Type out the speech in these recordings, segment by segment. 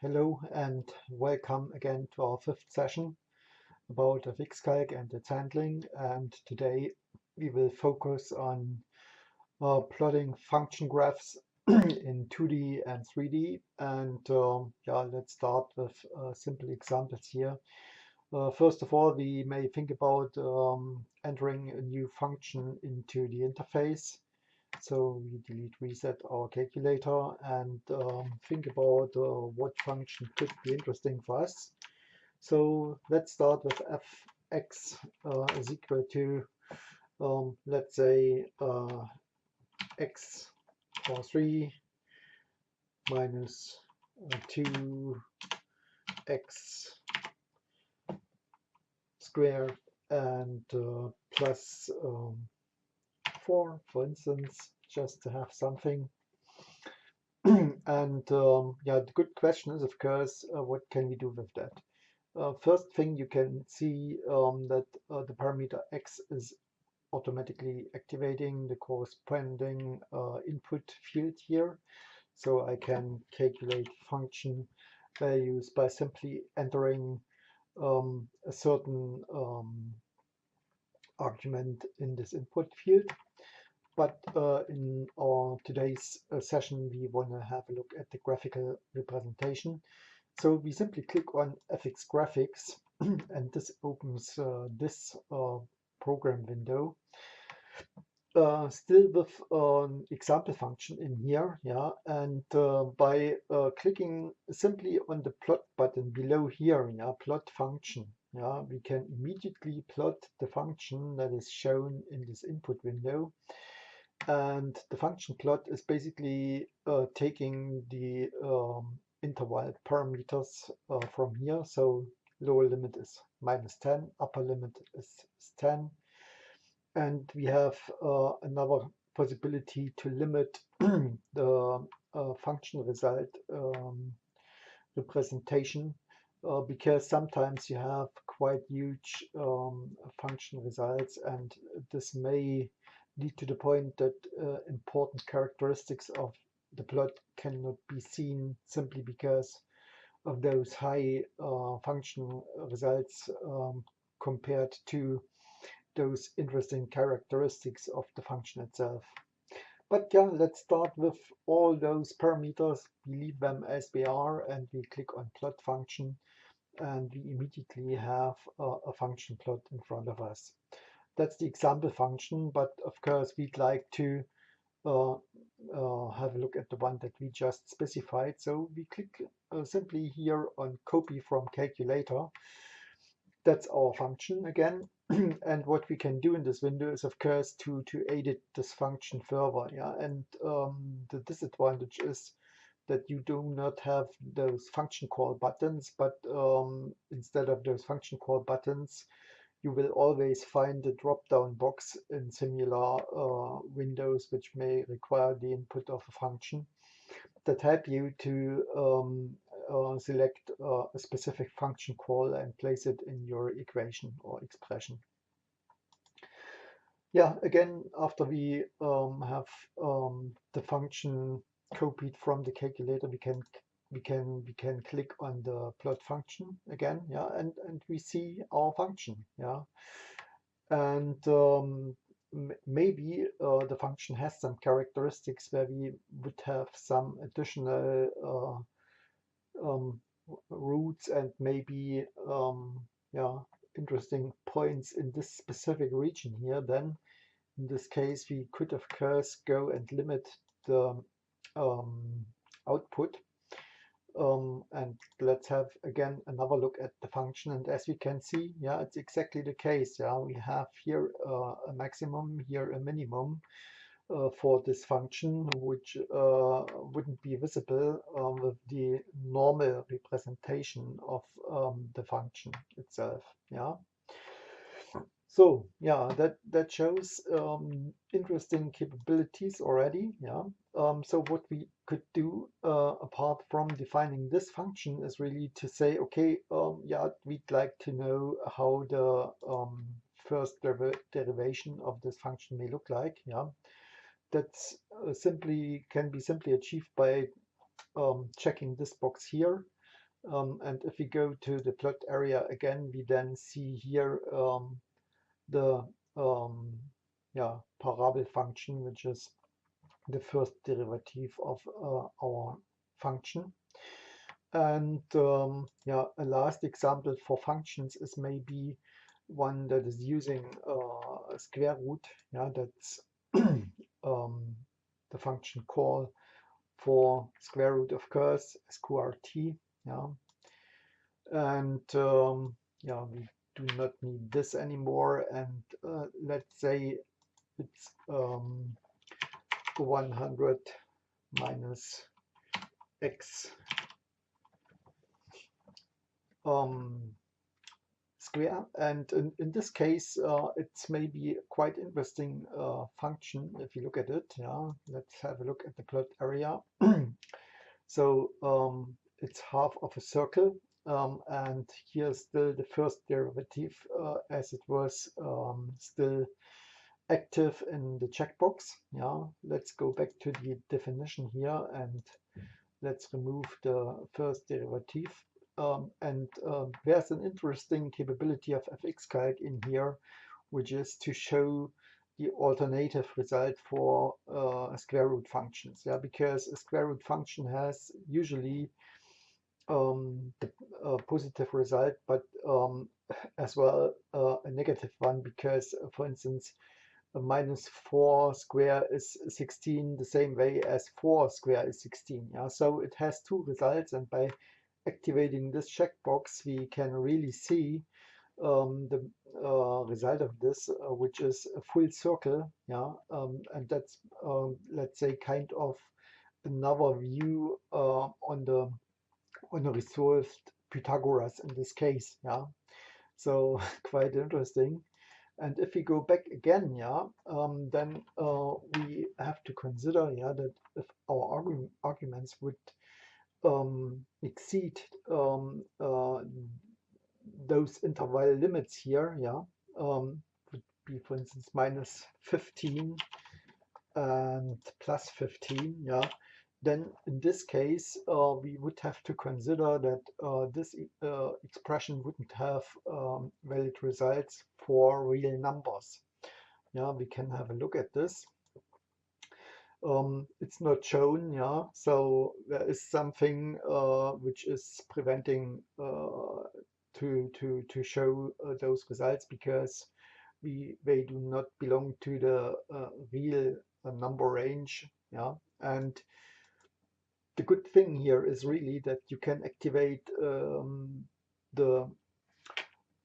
Hello and welcome again to our fifth session about fx-Calc and its handling. And today we will focus on plotting function graphs in 2D and 3D. And let's start with simple examples here. First of all, we may think about entering a new function into the interface. So we delete reset our calculator and think about what function could be interesting for us. So let's start with fx is equal to, let's say, x or 3 minus 2x squared and plus 4, for instance, just to have something. And the good question is, of course, what can we do with that? First thing, you can see that the parameter x is automatically activating the corresponding input field here. So I can calculate function values by simply entering a certain argument in this input field. But in our today's session, we want to have a look at the graphical representation. So we simply click on fx graphics and this opens this program window. Still with an example function in here, and by clicking simply on the plot button below here, plot function, we can immediately plot the function that is shown in this input window. And the function plot is basically taking the interval parameters from here. So lower limit is -10, upper limit is 10. And we have another possibility to limit the function result representation because sometimes you have quite huge function results, and this may lead to the point that important characteristics of the plot cannot be seen simply because of those high function results compared to those interesting characteristics of the function itself. But let's start with all those parameters. We leave them as they are and we click on plot function, and we immediately have a function plot in front of us. That's the example function, but of course we'd like to have a look at the one that we just specified. So we click simply here on copy from calculator. That's our function again. And what we can do in this window is, of course, to edit this function further. And the disadvantage is that you do not have those function call buttons, but instead of those function call buttons, you will always find a drop-down box in similar windows which may require the input of a function that help you to select a specific function call and place it in your equation or expression. Again, after we have the function copied from the calculator, we can click on the plot function again, and we see our function, and maybe the function has some characteristics where we would have some additional roots and maybe interesting points in this specific region here. Then in this case we could of course go and limit the output, and let's have again another look at the function. And as we can see, it's exactly the case. We have here a maximum, here a minimum for this function, which wouldn't be visible with the normal representation of the function itself. So that shows interesting capabilities already. So what we could do apart from defining this function is really to say, okay, we'd like to know how the first derivation of this function may look like. That's can be simply achieved by checking this box here. And if we go to the plot area again, we then see here the parabol function, which is the first derivative of our function. And a last example for functions is maybe one that is using a square root. That's the function call for square root of course sqrt. And we do not need this anymore. And let's say it's 100 minus x square. And in this case, it's maybe quite interesting function if you look at it. Let's have a look at the plot area. So it's half of a circle, and here's still the first derivative as it was still active in the checkbox. Let's go back to the definition here and let's remove the first derivative. There's an interesting capability of fx-Calc in here, which is to show the alternative result for square root functions. Because a square root function has usually the positive result, but as well a negative one, because for instance a minus 4 square is 16 the same way as 4 square is 16. So it has two results, and by activating this checkbox we can really see the result of this, which is a full circle. And that's let's say kind of another view on the resolved Pythagoras in this case. So quite interesting. And if we go back again, then we have to consider that if our arguments would exceed those interval limits here, would be, for instance, minus 15 and plus 15, then in this case we would have to consider that this expression wouldn't have valid results for real numbers. We can have a look at this. It's not shown, so there is something which is preventing to show those results, because they do not belong to the real number range. And the good thing here is really that you can activate the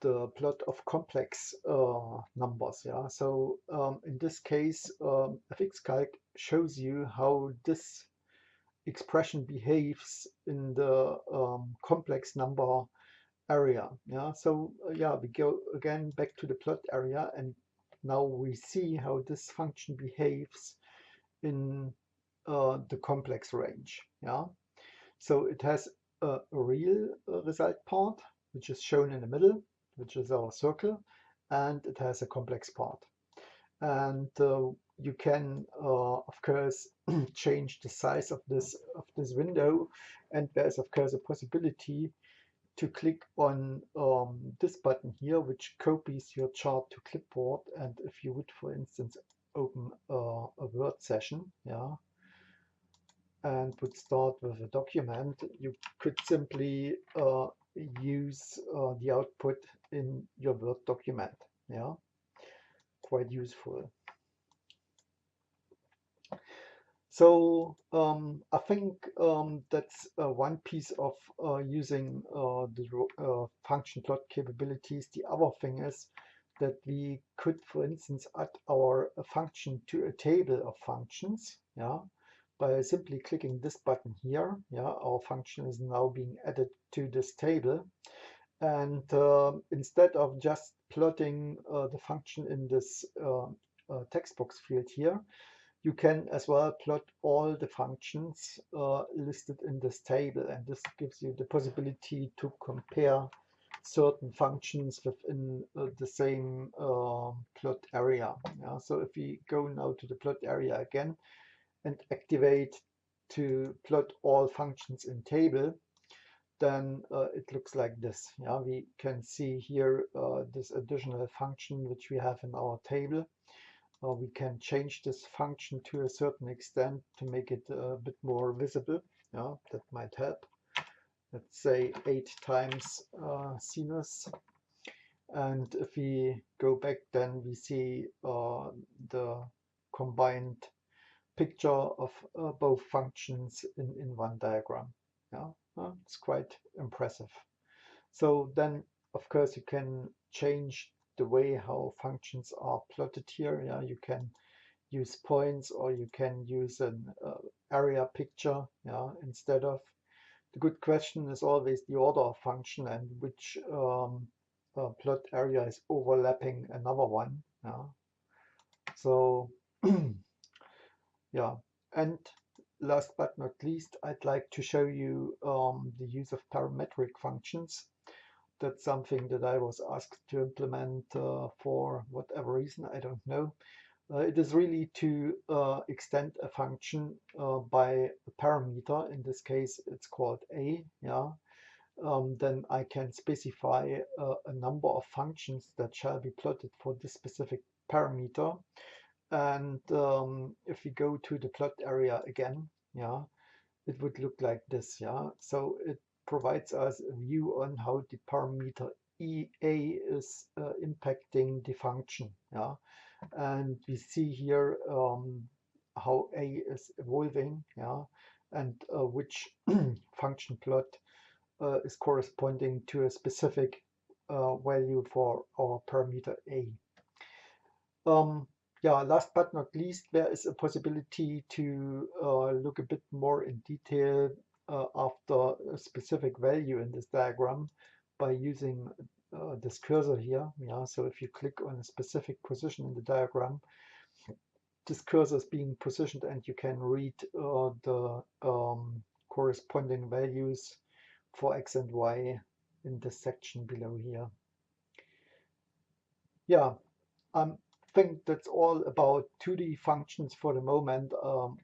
plot of complex numbers. So in this case, fx-Calc shows you how this expression behaves in the complex number area. So we go again back to the plot area, and now we see how this function behaves in the complex range. So it has a real result part, which is shown in the middle, which is our circle, and it has a complex part. And you can of course change the size of this window, and there's of course a possibility to click on this button here, which copies your chart to clipboard. And if you would, for instance, open a Word session, and would start with a document, you could simply use the output in your Word document. Quite useful. So I think that's one piece of using the function plot capabilities. The other thing is that we could, for instance, add our function to a table of functions. By simply clicking this button here, our function is now being added to this table. And instead of just plotting the function in this text box field here, you can as well plot all the functions listed in this table. And this gives you the possibility to compare certain functions within the same plot area. So if we go now to the plot area again and activate to plot all functions in table, then it looks like this. Yeah, we can see here this additional function which we have in our table. We can change this function to a certain extent to make it a bit more visible. Yeah, that might help. Let's say 8 times sinus. And if we go back, then we see the combined picture of both functions in one diagram. Yeah, it's quite impressive. So then, of course, you can change the way how functions are plotted here. Yeah, you can use points, or you can use an area picture. Yeah, instead of. The good question is always the order of function and which plot area is overlapping another one. Yeah. So yeah, and last but not least, I'd like to show you the use of parametric functions. That's something that I was asked to implement for whatever reason, I don't know. It is really to extend a function by a parameter. In this case, it's called a. Yeah. Then I can specify a number of functions that shall be plotted for this specific parameter. And if we go to the plot area again, yeah, it would look like this. Yeah, so it provides us a view on how the parameter EA is impacting the function. Yeah, and we see here how A is evolving. Yeah, and which function plot is corresponding to a specific value for our parameter A. Yeah, last but not least, there is a possibility to look a bit more in detail after a specific value in this diagram by using this cursor here. Yeah, so if you click on a specific position in the diagram, this cursor is being positioned and you can read the corresponding values for x and y in this section below here. Yeah, I think that's all about 2D functions for the moment.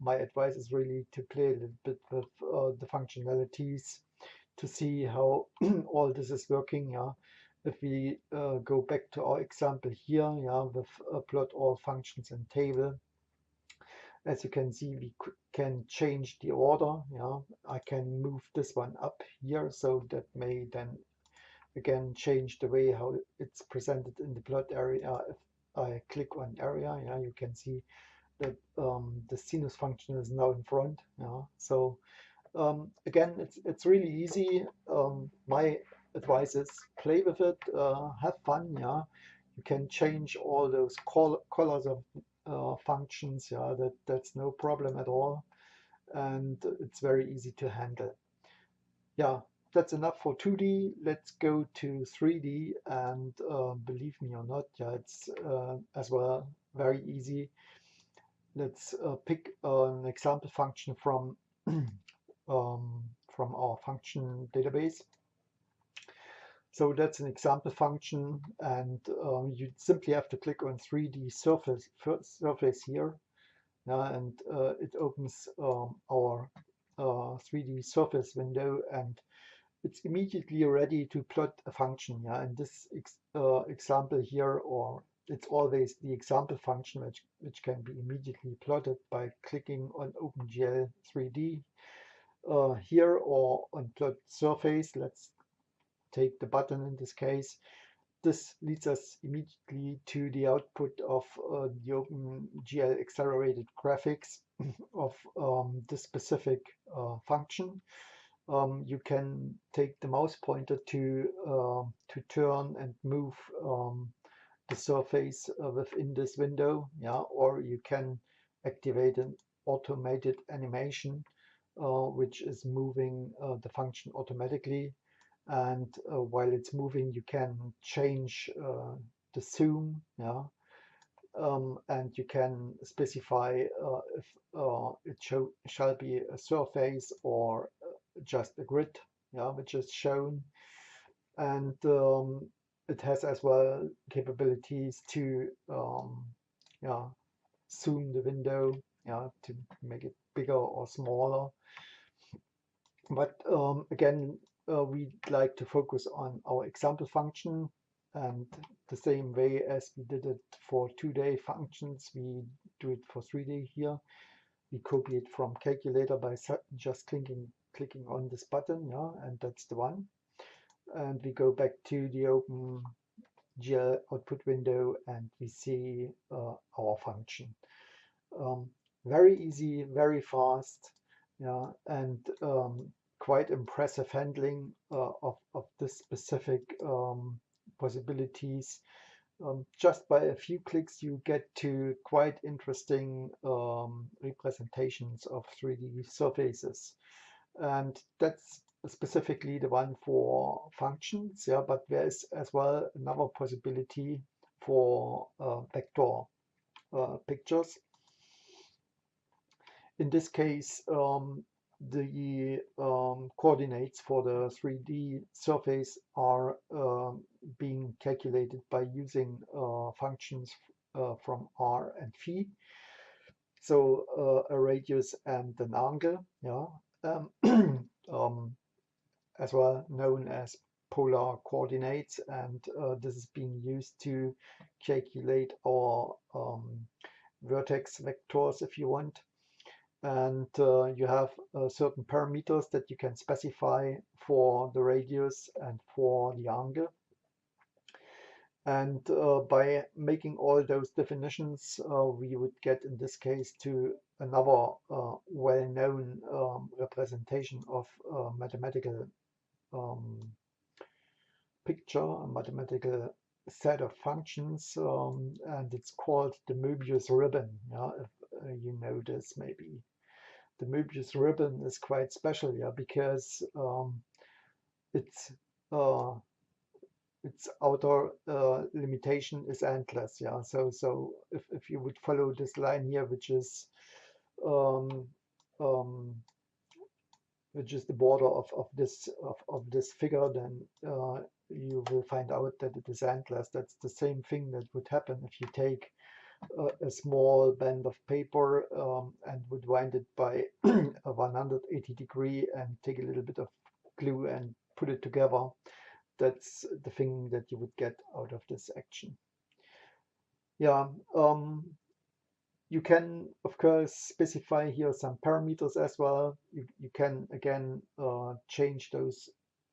My advice is really to play a little bit with the functionalities to see how all this is working. Yeah, if we go back to our example here, yeah, with plot all functions in table. As you can see, we can change the order. Yeah, I can move this one up here, so that may then again change the way how it's presented in the plot area. If I click on area, yeah, you can see that the sinus function is now in front. Yeah, so again, it's really easy. My advice is play with it, have fun. Yeah, you can change all those colors of functions. Yeah, that's no problem at all, and it's very easy to handle. Yeah, that's enough for 2D. Let's go to 3D, and believe me or not, yeah, it's as well very easy. Let's pick an example function from our function database. So that's an example function, and you simply have to click on 3D surface here, and it opens our 3D surface window, and it's immediately ready to plot a function. Yeah, and this example here, or it's always the example function which can be immediately plotted by clicking on OpenGL 3D here, or on plot surface. Let's take the button in this case. This leads us immediately to the output of the OpenGL accelerated graphics of this specific function. You can take the mouse pointer to turn and move the surface within this window, yeah, or you can activate an automated animation which is moving the function automatically, and while it's moving you can change the zoom, yeah, and you can specify if it shall be a surface or just a grid, yeah, which is shown. And it has as well capabilities to yeah, zoom the window, yeah, to make it bigger or smaller. But again, we'd like to focus on our example function, and the same way as we did it for 2-day functions, we do it for 3-day here. We copy it from calculator by just clicking on this button, yeah, and that's the one. And we go back to the open GL output window and we see our function. Very easy, very fast, yeah, and quite impressive handling of this specific possibilities. Just by a few clicks, you get to quite interesting representations of 3D surfaces. And that's specifically the one for functions, yeah, but there is as well another possibility for vector pictures. In this case, the coordinates for the 3D surface are being calculated by using functions from R and phi. So a radius and an angle, yeah, as well known as polar coordinates, and this is being used to calculate our vertex vectors, if you want. And you have certain parameters that you can specify for the radius and for the angle. And by making all those definitions, we would get in this case to another well-known representation of mathematical picture, a mathematical set of functions, and it's called the Mobius ribbon. Yeah, if you know this, maybe. The Mobius ribbon is quite special, yeah, because its outer limitation is endless, yeah. So if you would follow this line here, which is the border of this figure, then you will find out that it is endless. That's the same thing that would happen if you take a small band of paper and would wind it by a 180 degree and take a little bit of glue and put it together. That's the thing that you would get out of this action. Yeah, you can, of course, specify here some parameters as well. You can, again, change those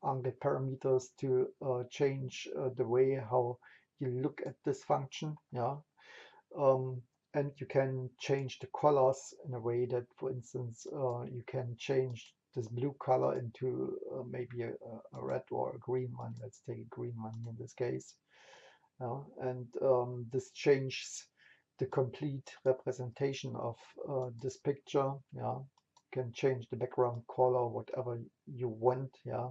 angle parameters to change the way how you look at this function. Yeah. And you can change the colors in a way that, for instance, you can change this blue color into maybe a red or a green one. Let's take a green one in this case. And this changes the complete representation of this picture. Yeah, you can change the background color, whatever you want. Yeah.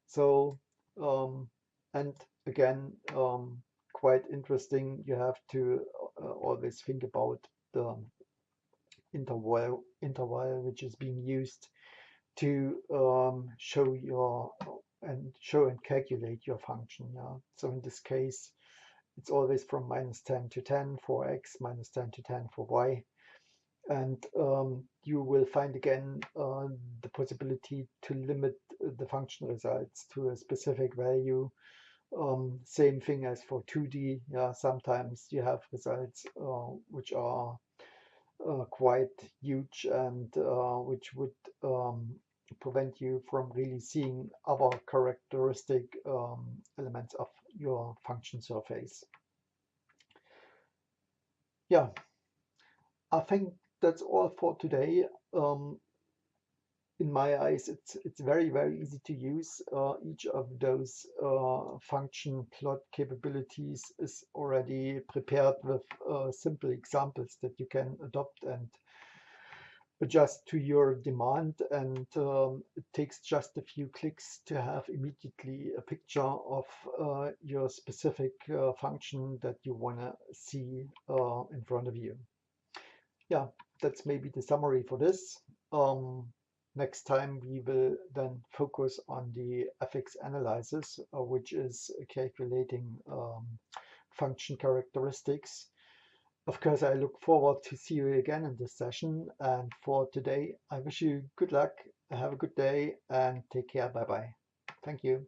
So and again, quite interesting. You have to always think about the interval which is being used to show and calculate your function. Yeah. So in this case, it's always from -10 to 10 for x, -10 to 10 for y. And you will find again the possibility to limit the function results to a specific value. Same thing as for 2D. Yeah, sometimes you have results which are quite huge and which would prevent you from really seeing other characteristic elements of your function surface. Yeah, I think that's all for today. In my eyes, it's very, very easy to use. Each of those function plot capabilities is already prepared with simple examples that you can adopt and adjust to your demand, and it takes just a few clicks to have immediately a picture of your specific function that you want to see in front of you. Yeah, that's maybe the summary for this. Next time we will then focus on the fx analysis, which is calculating function characteristics. Of course, I look forward to see you again in this session. And for today, I wish you good luck, have a good day, and take care. Bye-bye. Thank you.